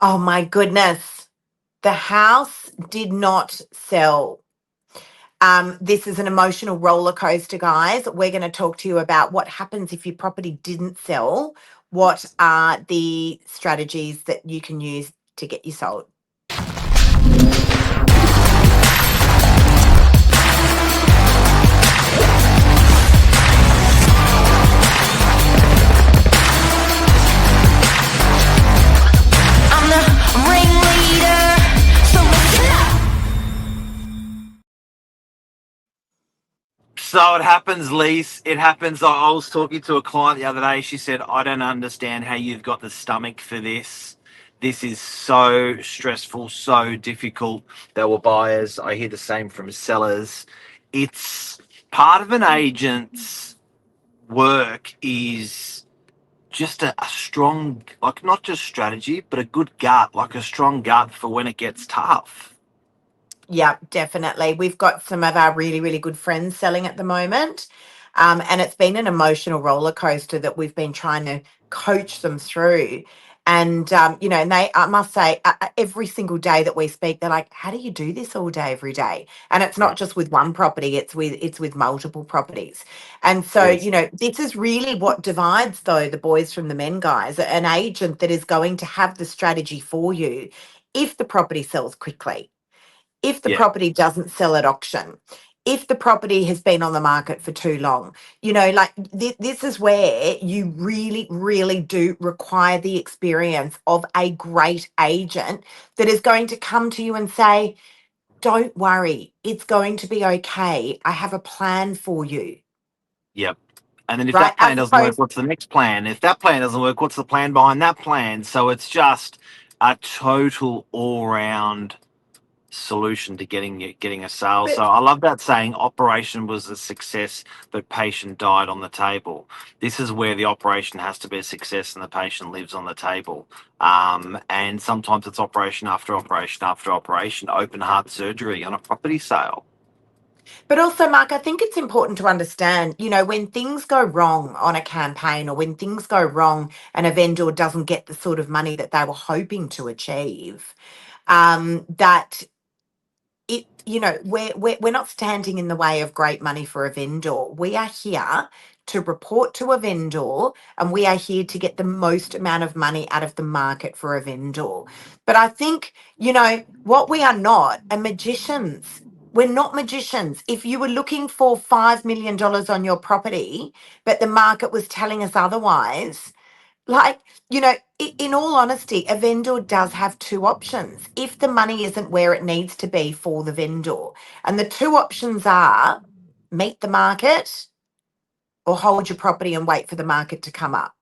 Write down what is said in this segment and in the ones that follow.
Oh my goodness. The house did not sell. This is an emotional roller coaster, guys. We're going to talk to you about what happens if your property didn't sell. What are the strategies that you can use to get you sold? I'm the ringleader, so listen up. So it happens, Lise. It happens. I was talking to a client the other day. She said, I don't understand how you've got the stomach for this. This is so stressful, so difficult. There were buyers. I hear the same from sellers. It's part of an agent's work is just a strong, like not just strategy, but a good gut, like a strong gut for when it gets tough. Yeah, definitely. We've got some of our really, really good friends selling at the moment. And it's been an emotional roller coaster that we've been trying to coach them through. And and I must say, every single day that we speak, they're like, how do you do this all day, every day? And it's not just with one property, it's with multiple properties. And so, Yes. this is really what divides, though, the boys from the men, guys. An agent that is going to have the strategy for you if the property sells quickly, if the Yeah. property doesn't sell at auction, if the property has been on the market for too long, like this is where you really, really do require the experience of a great agent that is going to come to you and say, don't worry, it's going to be okay. I have a plan for you, Yep. And then if right? that plan As doesn't work, opposed, what's the next plan? If that plan doesn't work, what's the plan behind that plan? So it's just a total all-round solution to getting a sale. So but I love that saying, operation was a success, but patient died on the table. This is where the operation has to be a success and the patient lives on the table. And sometimes it's operation after operation after operation, open heart surgery on a property sale. But also, Mark, I think it's important to understand, when things go wrong on a campaign or when things go wrong and a vendor doesn't get the sort of money that they were hoping to achieve, that we're not standing in the way of great money for a vendor. We are here to report to a vendor, and we are here to get the most amount of money out of the market for a vendor. But I think, what we are not are magicians. We're not magicians. If you were looking for $5 million on your property, but the market was telling us otherwise, like, in all honesty, a vendor does have two options if the money isn't where it needs to be for the vendor. And the two options are meet the market or hold your property and wait for the market to come up.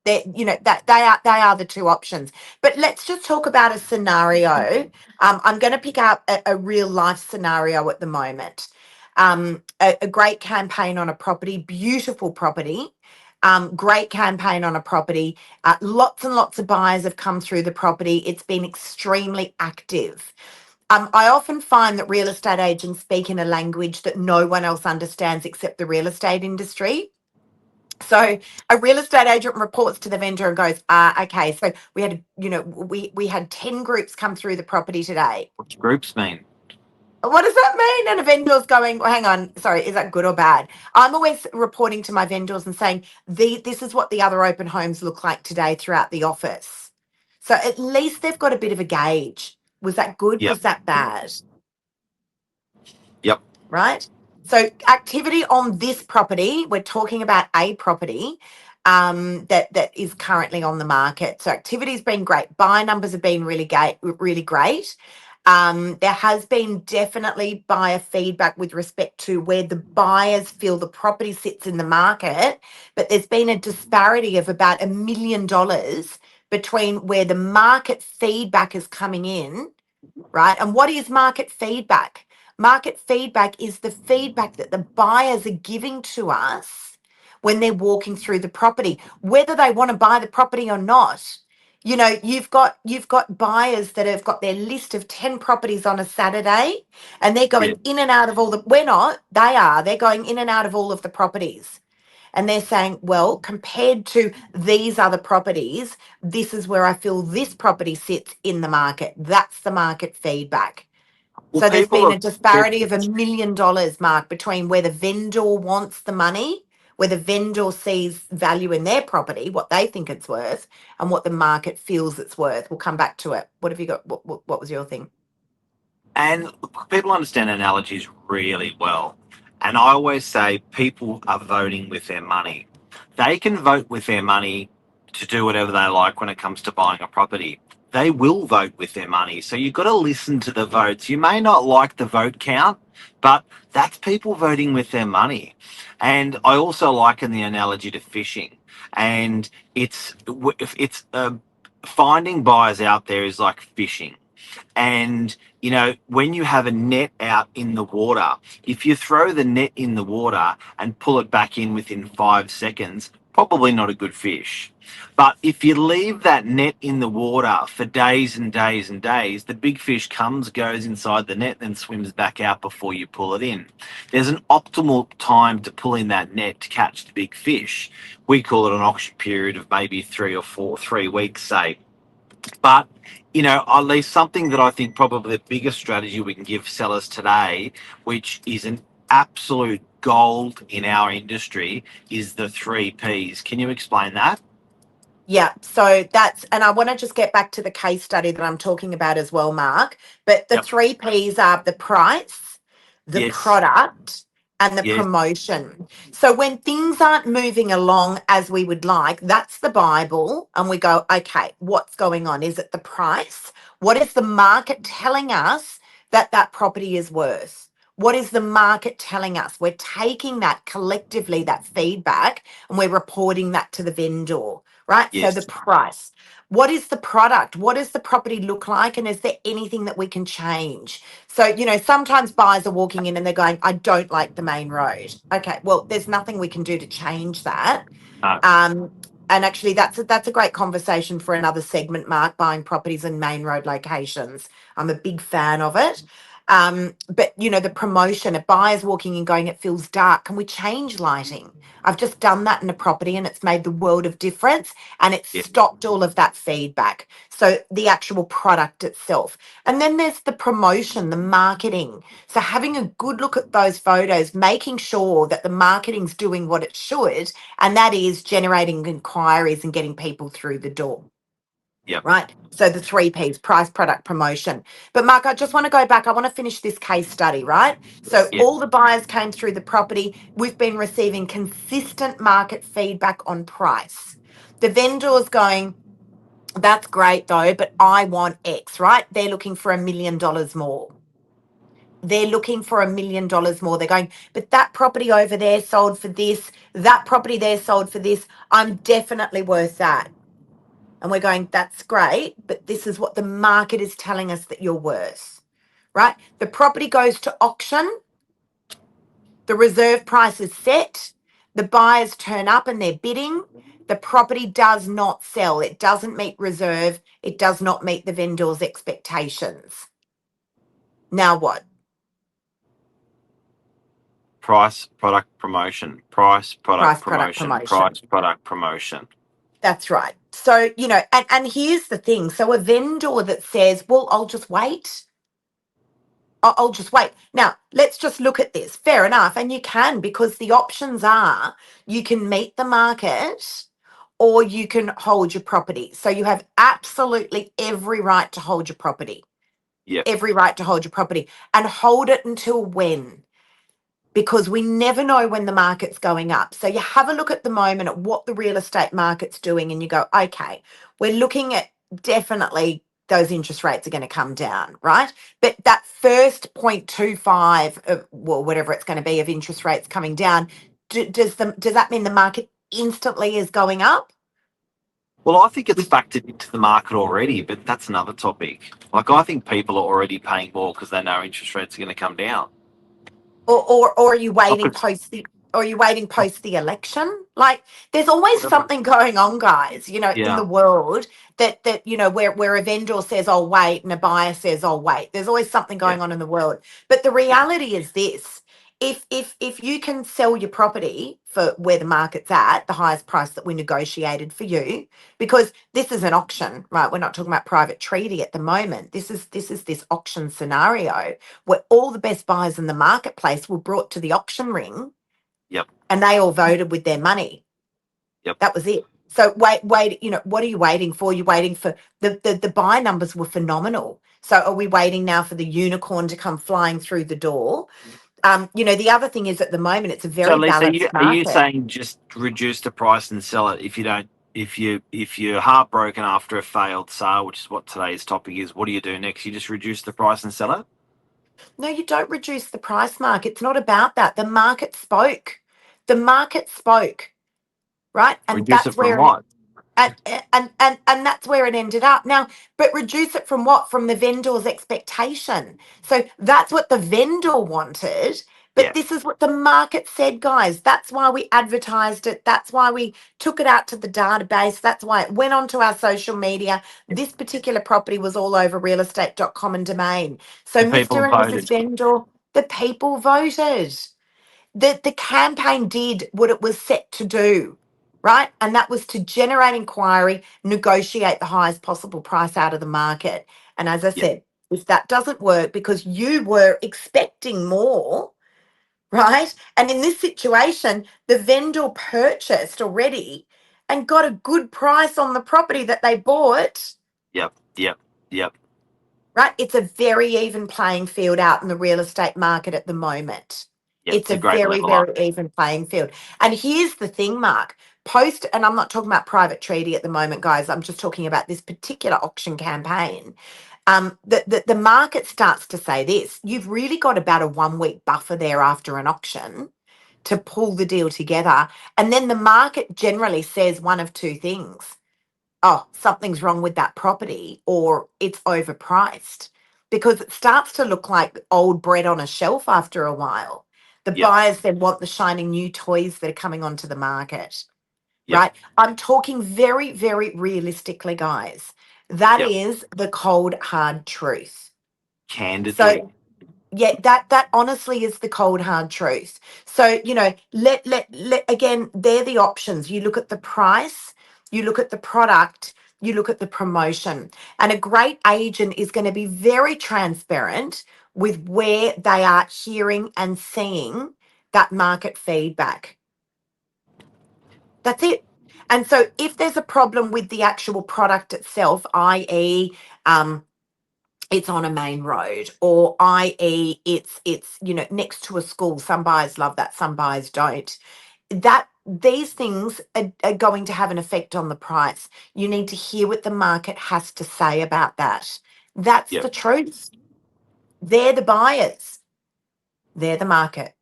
That they are the two options. But let's just talk about a scenario. I'm going to pick up a real life scenario at the moment. A great campaign on a property, beautiful property. Great campaign on a property. Lots and lots of buyers have come through the property. It's been extremely active. I often find that real estate agents speak in a language that no one else understands except the real estate industry. So a real estate agent reports to the vendor and goes, okay, so we had 10 groups come through the property today. What's groups mean? What does that mean? And a vendor's going, well, hang on, sorry, is that good or bad? I'm always reporting to my vendors and saying, this is what the other open homes look like today throughout the office. So at least they've got a bit of a gauge. Was that good? Yep. Was that bad? Yep. Right? So activity on this property, we're talking about a property that is currently on the market. So activity's been great. Buy numbers have been really great. There has been definitely buyer feedback with respect to where the buyers feel the property sits in the market, but there's been a disparity of about $1 million between where the market feedback is coming in, right? And what is market feedback? Market feedback is the feedback that the buyers are giving to us when they're walking through the property, whether they want to buy the property or not. You've got buyers that have got their list of 10 properties on a Saturday, and they're Yeah. going in and out of all the, we're not, they are, they're going in and out of all of the properties. and they're saying, well, compared to these other properties, this is where I feel this property sits in the market. That's the market feedback. Well, So there's people been are a disparity of $1 million, Mark, between where the vendor wants the money, where the vendor sees value in their property, what they think it's worth, and what the market feels it's worth. We'll come back to it. What have you got? What was your thing? And people understand analogies really well. And I always say people are voting with their money. They can vote with their money to do whatever they like when it comes to buying a property. They will vote with their money. So you've got to listen to the votes. You may not like the vote count, but that's people voting with their money. And I also liken the analogy to fishing. And it's finding buyers out there is like fishing. And, when you have a net out in the water, if you throw the net in the water and pull it back in within 5 seconds, probably not a good fish. But if you leave that net in the water for days and days and days, the big fish comes, goes inside the net, then swims back out before you pull it in. There's an optimal time to pull in that net to catch the big fish. We call it an auction period of maybe 3 weeks, say. But, at least something that I think probably the biggest strategy we can give sellers today, which is an absolute gold in our industry, is the 3 Ps. Can you explain that? Yeah, so and I want to just get back to the case study that I'm talking about as well, Mark. But the Yep. 3 Ps are the price, the Yes. product, and the Yes. promotion. So when things aren't moving along as we would like, that's the Bible. And we go, okay, what's going on? Is it the price? What is the market telling us that that property is worth? What is the market telling us? We're taking that collectively, that feedback, and we're reporting that to the vendor, right? So Yes. the price. What is the product? What does the property look like? And is there anything that we can change? So, sometimes buyers are walking in and they're going, I don't like the main road. Okay, well, there's nothing we can do to change that. No. And actually, that's a great conversation for another segment, Mark, buying properties in main road locations. I'm a big fan of it. But the promotion, a buyer's walking in going, it feels dark. Can we change lighting? I've just done that in a property and it's made the world of difference and it's Yeah. stopped all of that feedback. So the actual product itself. And then there's the promotion, the marketing. So having a good look at those photos, making sure that the marketing's doing what it should, and that is generating inquiries and getting people through the door. Yep. Right. So the 3 Ps, price, product, promotion. But Mark, I just want to go back. I want to finish this case study, right? So Yeah. all the buyers came through the property. We've been receiving consistent market feedback on price. The vendor's going, that's great though, but I want X, right? They're looking for $1 million more. They're looking for $1 million more. They're going, but that property over there sold for this, that property there sold for this. I'm definitely worth that. And we're going, that's great, but this is what the market is telling us that you're worth, right? The property goes to auction. The reserve price is set. The buyers turn up and they're bidding. The property does not sell. It doesn't meet reserve. It does not meet the vendor's expectations. Now what? Price, product, promotion. Price, product, Price, product, promotion. promotion. Price, product, promotion. That's right. So, and here's the thing. So a vendor that says, well, I'll just wait. I'll just wait. Now, let's just look at this. Fair enough. And you can, because the options are you can meet the market or you can hold your property. So you have absolutely every right to hold your property. Yep. Every right to hold your property and hold it until when? Because we never know when the market's going up. So you have a look at the moment at what the real estate market's doing and you go, okay, we're looking at definitely those interest rates are going to come down, right? But that first 0.25 of, well, whatever it's going to be of interest rates coming down, does that mean the market instantly is going up? Well, I think it's factored into the market already, but that's another topic. Like, I think people are already paying more because they know interest rates are going to come down. Or are you waiting Okay. post the election? Like there's always Whatever. something going on, guys, in Yeah. the world that where a vendor says I'll wait and a buyer says I'll wait. There's always something going on in the world. But the reality is this if you can sell your property for where the market's at, the highest price that we negotiated for you, because this is an auction, right? We're not talking about private treaty at the moment. This auction scenario where all the best buyers in the marketplace were brought to the auction ring. Yep. And they all voted with their money. Yep. That was it. So wait, what are you waiting for? You're waiting for the buy numbers were phenomenal. So are we waiting now for the unicorn to come flying through the door? The other thing is at the moment it's a very So, Lisa, balanced are you market. saying just reduce the price and sell it if you don't? If you're heartbroken after a failed sale, which is what today's topic is, what do you do next? You just reduce the price and sell it? No, you don't reduce the price, Mark. It's not about that. The market spoke. The market spoke, right? And Reduce it that's from where what? and that's where it ended up now. But reduce it from what? From the vendor's expectation. So that's what the vendor wanted, but Yeah. this is what the market said, guys. That's why we advertised it. That's why we took it out to the database. That's why it went onto our social media. This particular property was all over realestate.com and Domain. So The people Mr. and Mrs. voted. Vendor, the people voted. The campaign did what it was set to do, right? And that was to generate inquiry, negotiate the highest possible price out of the market. And as I Yeah. said, if that doesn't work because you were expecting more, right? And in this situation, the vendor purchased already and got a good price on the property that they bought. Yep. Right? It's a very even playing field out in the real estate market at the moment. Yep. It's It's a a great very, level up. very even playing field. And here's the thing, Mark. And I'm not talking about private treaty at the moment, guys. I'm just talking about this particular auction campaign. The market starts to say this. You've really got about a 1 week buffer there after an auction to pull the deal together. And then the market generally says one of two things: oh, something's wrong with that property, or it's overpriced, because it starts to look like old bread on a shelf after a while. The Yep. buyers then want the shiny new toys that are coming onto the market, Yep. right? I'm talking very, very realistically, guys. That Yep. is the cold, hard truth. Candidly. So yeah, that honestly is the cold hard truth. So let again, they're the options. You look at the price, you look at the product, you look at the promotion, and a great agent is going to be very transparent with where they are hearing and seeing that market feedback. That's it. And so if there's a problem with the actual product itself, i.e., it's on a main road, or i.e. it's next to a school. Some buyers love that, some buyers don't. That these things are going to have an effect on the price. You need to hear what the market has to say about that. That's Yep. the truth. They're the buyers. They're the market.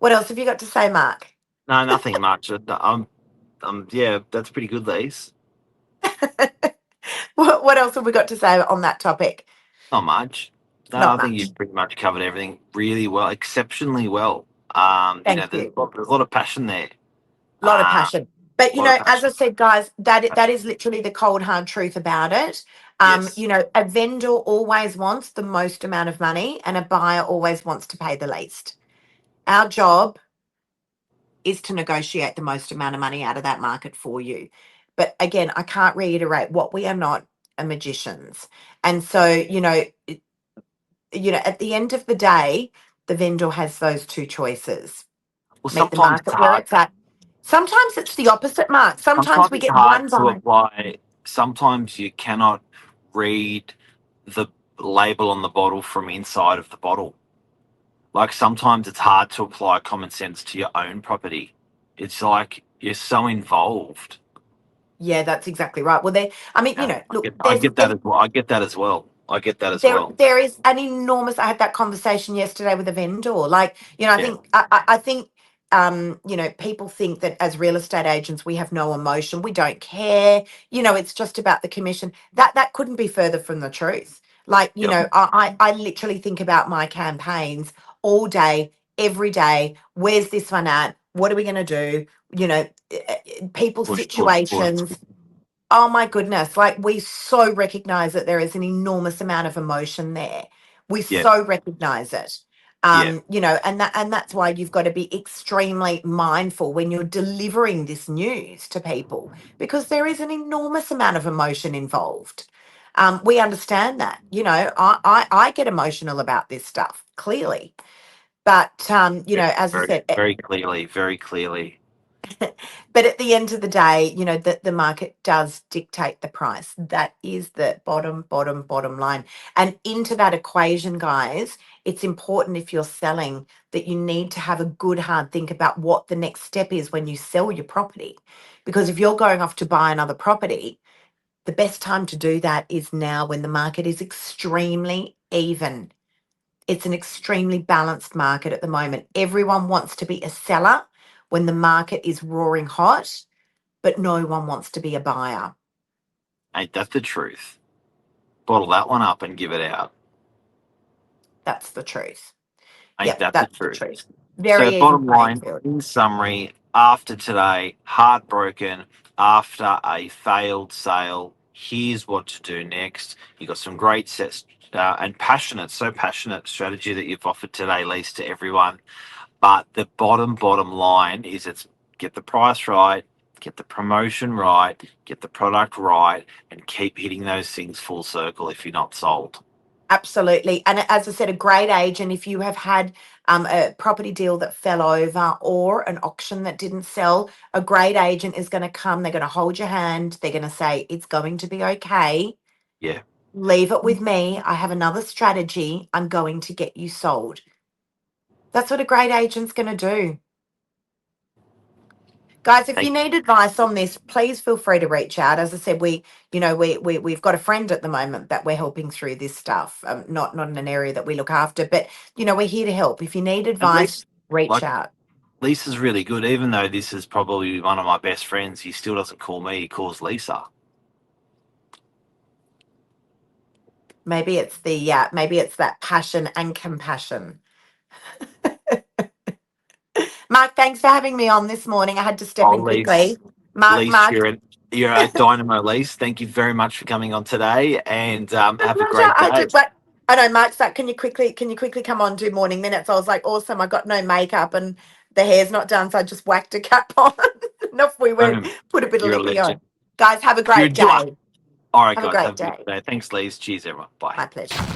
What else have you got to say, Mark? No, nothing much. Yeah, that's pretty good, Lise. What else have we got to say on that topic? Not much. No, Not I think much. you've pretty much covered everything really well, exceptionally well. Thank There's you. there's a lot of passion there. A lot of Uh, passion. But a lot of as I passion. said, guys, that is literally the cold hard truth about it. Yes. A vendor always wants the most amount of money, and a buyer always wants to pay the least. Our job is to negotiate the most amount of money out of that market for you. But again, I can't reiterate what we are not magicians. And so, at the end of the day, the vendor has those two choices. Well, Meet the sometimes it's market where hard. it's at. Sometimes it's the opposite, Mark. Sometimes Sometimes we it's get hard one to buyer. apply. Sometimes you cannot read the label on the bottle from inside of the bottle. Like sometimes it's hard to apply common sense to your own property. It's like you're so involved. Yeah, that's exactly right. Well, Yeah, look, I get that as well. I get that as well. I get that as well. there is an enormous. I had that conversation yesterday with a vendor. Like, I Yeah. think I think people think that as real estate agents we have no emotion. We don't care. It's just about the commission. That couldn't be further from the truth. Like, Yep. I literally think about my campaigns all day, every day. Where's this one at? What are we going to do? People's Push, push, push. situations. Oh my goodness. Like we so recognize that there is an enormous amount of emotion there. We Yeah. so recognize it. Yeah. You know, and that's why you've got to be extremely mindful when you're delivering this news to people because there is an enormous amount of emotion involved. We understand that. You know, I get emotional about this stuff, clearly. But you know, as I Very, said, very clearly, very clearly. but at the end of the day, you know, the market does dictate the price. That is the bottom line. And into that equation, guys, it's important if you're selling that you need to have a good hard think about what the next step is when you sell your property. Because if you're going off to buy another property, the best time to do that is now when the market is extremely even. It's an extremely balanced market at the moment. Everyone wants to be a seller when the market is roaring hot, but no one wants to be a buyer. Ain't that the truth? Bottle that one up and give it out. That's the truth. Ain't Yep, that the that's the truth? truth. So, Very even bottom playing line, field. in summary, after today, heartbroken after a failed sale. Here's what to do next. You got some great sets and so passionate strategy that you've offered today, Lise, to everyone. But the bottom line is it's get the price right, get the promotion right, get the product right, and keep hitting those things full circle if you're not sold. Absolutely. And as I said, a great agent, if you have had a property deal that fell over or an auction that didn't sell, a great agent is going to come, they're going to hold your hand, they're going to say, it's going to be okay. Yeah. Leave it with me. I have another strategy. I'm going to get you sold. That's what a great agent's going to do. Guys, if you need advice on this, please feel free to reach out. As I said, we've got a friend at the moment that we're helping through this stuff. Not in an area that we look after, but you know, we're here to help. If you need advice, reach out. Lisa's really good, even though this is probably one of my best friends. He still doesn't call me; he calls Lisa. Maybe it's that passion and compassion. Mark, thanks for having me on this morning. I had to step in quickly. Mark, You're a dynamo, Lise. Thank you very much for coming on today, and have a pleasure. great day. I know Mark's like, can you quickly come on, do morning minutes? I was like, awesome. I got no makeup and the hair's not done, so I just whacked a cap on. And off we went, put a bit of You're a lippy on. legend. Guys, have a great day. All right, Have a guys. great Have a day. good day. Thanks, Lise. Cheers, everyone. Bye. My pleasure.